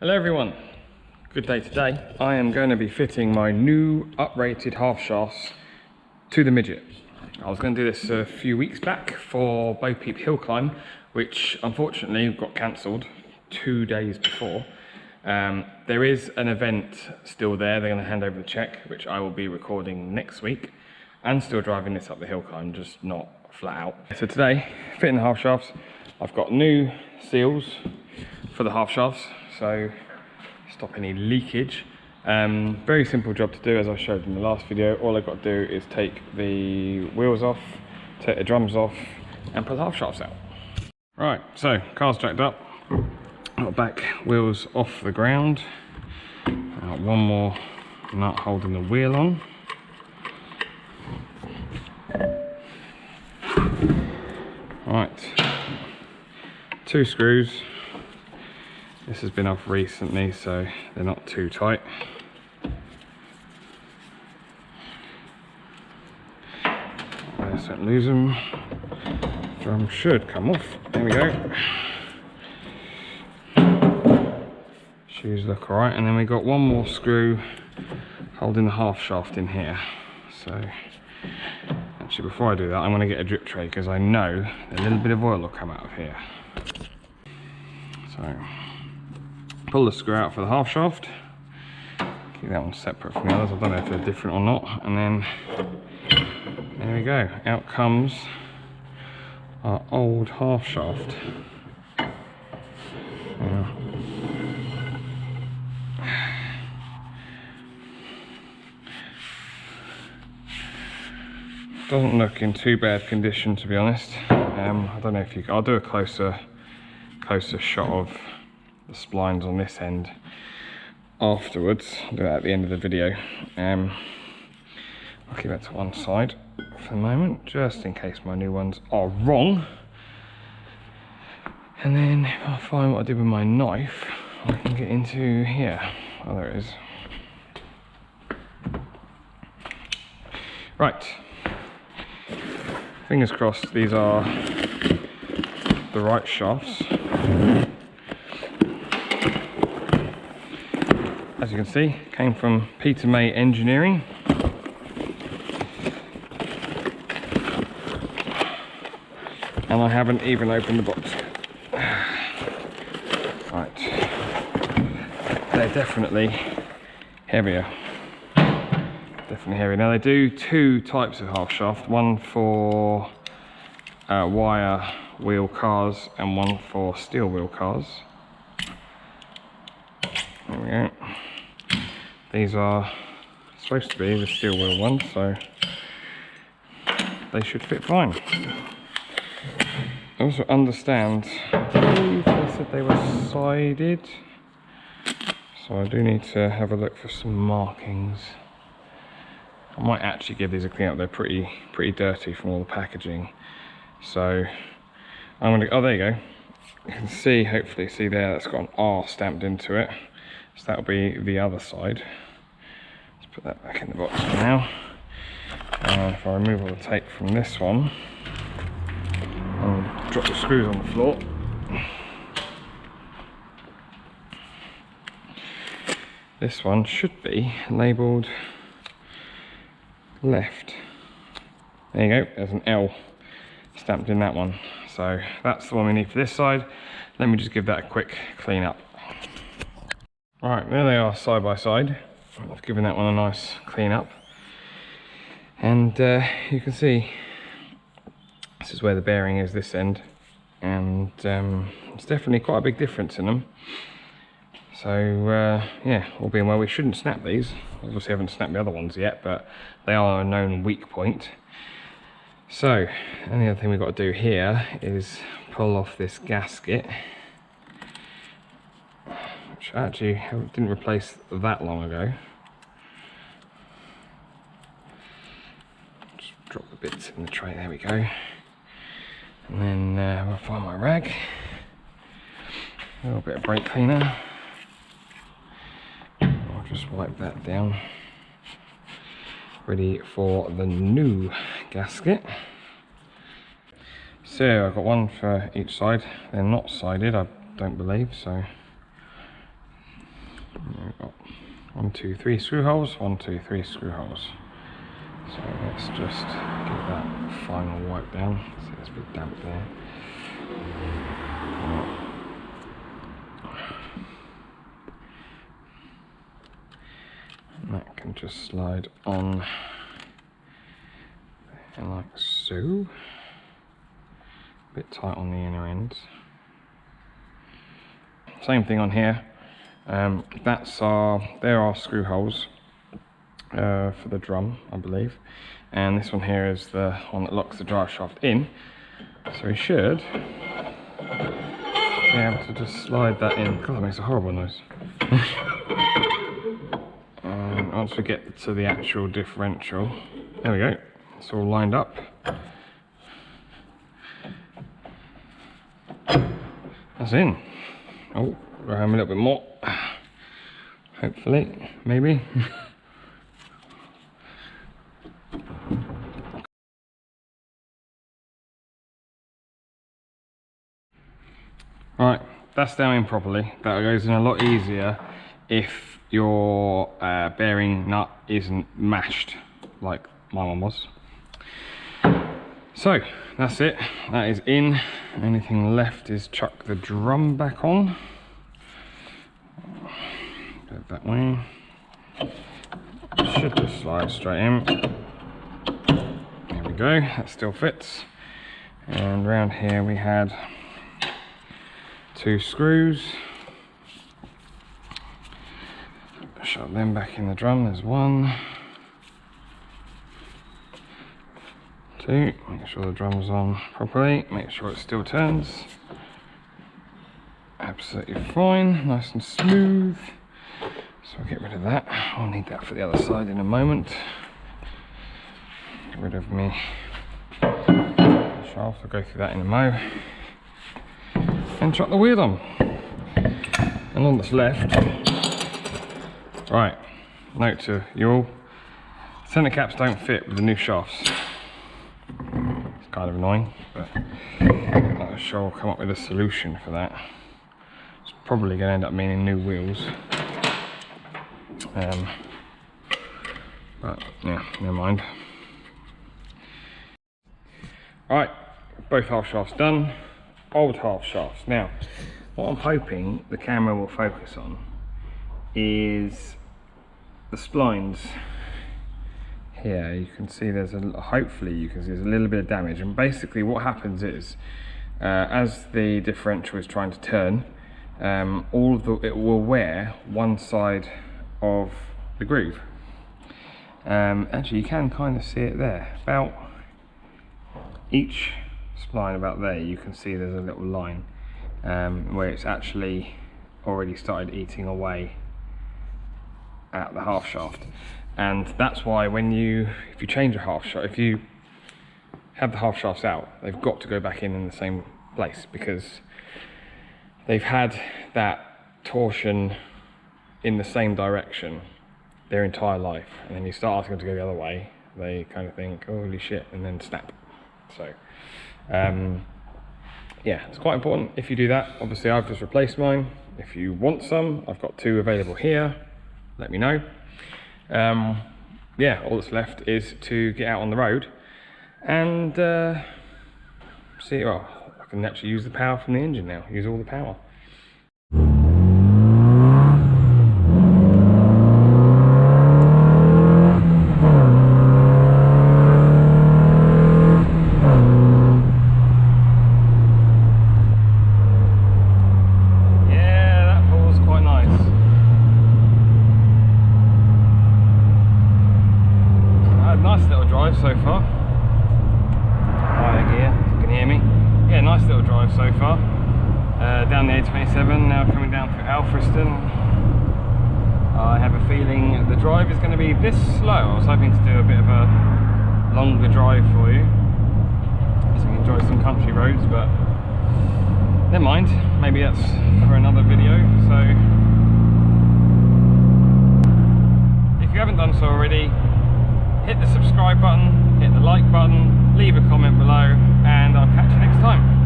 Hello everyone, good day today. I am going to be fitting my new uprated half shafts to the Midget. I was going to do this a few weeks back for Bo Peep Hill Climb, which unfortunately got cancelled 2 days before. There is an event still there. They're going to hand over the check, which I will be recording next week, and still driving this up the hill climb, just not flat out. So today, fitting the half shafts, I've got new seals for the half shafts, so stop any leakage. Very simple job to do, as I showed in the last video. All I've got to do is take the wheels off, take the drums off, and put the half shafts out. Right, so car's jacked up, got back wheels off the ground, one more nut holding the wheel on. Right, 2 screws. This has been off recently, so they're not too tight. Let's not lose them. Drum should come off. There we go. Shoes look alright, and then we got one more screw holding the half shaft in here. So actually, before I do that, I'm going to get a drip tray because I know a little bit of oil will come out of here. So pull the screw out for the half shaft, keep that one separate from the others. I don't know if they're different or not, and then there we go, out comes our old half shaft. Doesn't look in too bad condition, to be honest. I don't know if you can, I'll do a closer shot of the splines on this end afterwards. I'll do that at the end of the video. I'll keep that to one side for the moment, just in case my new ones are wrong. And then if I find what I did with my knife, I can get into here. Oh, there it is. Right. Fingers crossed these are the right shafts. As you can see, came from Peter May Engineering. And I haven't even opened the box. Right. They're definitely heavier. Definitely heavier. Now they do 2 types of half shaft, one for wire wheel cars and one for steel wheel cars. There we go. These are supposed to be the steel wheel ones, so they should fit fine. I also understand, I believe they said they were sided, so I do need to have a look for some markings. I might actually give these a clean up. They're pretty dirty from all the packaging. So I'm gonna, oh there you go. You can see, hopefully see there, that's got an R stamped into it. So that'll be the other side. Let's put that back in the box for now. And if I remove all the tape from this one, I'll drop the screws on the floor. This one should be labelled left. There you go, there's an L stamped in that one. So that's the one we need for this side. Let me just give that a quick clean up. Right, there they are side by side. I've given that one a nice clean up. And you can see this is where the bearing is, this end. And it's definitely quite a big difference in them. So yeah, all being well, we shouldn't snap these. Obviously I haven't snapped the other ones yet, but they are a known weak point. So, and the other thing we've got to do here is pull off this gasket, which actually didn't replace that long ago. Just drop the bits in the tray, there we go. And then I'll find my rag, a little bit of brake cleaner. I'll just wipe that down. Ready for the new gasket. So I've got one for each side. They're not sided, I don't believe, so 1, 2, 3 screw holes, 1, 2, 3 screw holes. So let's just give that final wipe down. See, there's a bit damp there. And that can just slide on and like so. A bit tight on the inner ends. Same thing on here. There are screw holes for the drum, I believe, and this one here is the one that locks the drive shaft in. So we should be able to just slide that in. God, that makes a horrible noise. And once we get to the actual differential, there we go. It's all lined up. That's in. Oh, we'll have a little bit more. Hopefully, maybe. Right, that's down in properly. That goes in a lot easier if your bearing nut isn't mashed like my one was. So that's it, that is in. Anything left is chuck the drum back on. Go that way. Should just slide straight in. There we go, that still fits. And round here we had 2 screws. Shove them back in the drum. There's 1, 2. Make sure the drum's on properly. Make sure it still turns. Absolutely fine, nice and smooth. So I'll get rid of that. I'll need that for the other side in a moment. Get rid of me shaft. I'll go through that in a mo. And chuck the wheel on. And on that's left. Right, note to you all, centre caps don't fit with the new shafts. It's kind of annoying, but I'm sure I'll come up with a solution for that. It's probably going to end up meaning new wheels. But yeah, never mind. Right, both half shafts done. Old half shafts. Now, what I'm hoping the camera will focus on is the splines here. You can see hopefully you can see there's a little bit of damage, and basically what happens is as the differential is trying to turn, it will wear one side of the groove. Actually you can kind of see it there, about each spline about there. You can see there's a little line where it's actually already started eating away at the half shaft, and that's why if you change a half shaft, if you have the half shafts out, they've got to go back in the same place, because they've had that torsion in the same direction their entire life, and then you start asking them to go the other way, they kind of think, holy shit, and then snap. So yeah, it's quite important if you do that. Obviously I've just replaced mine. If you want some, I've got 2 available here, let me know. Yeah, all that's left is to get out on the road and see, well, I can actually use the power from the engine now, use all the power. So far, higher gear, you can hear me. Yeah, nice little drive so far. Down the A27, now coming down through Alfriston. I have a feeling the drive is going to be this slow. I was hoping to do a bit of a longer drive for you, so you enjoy some country roads, but never mind. Maybe that's for another video. So if you haven't done so already, hit the subscribe button, hit the like button, leave a comment below, and I'll catch you next time.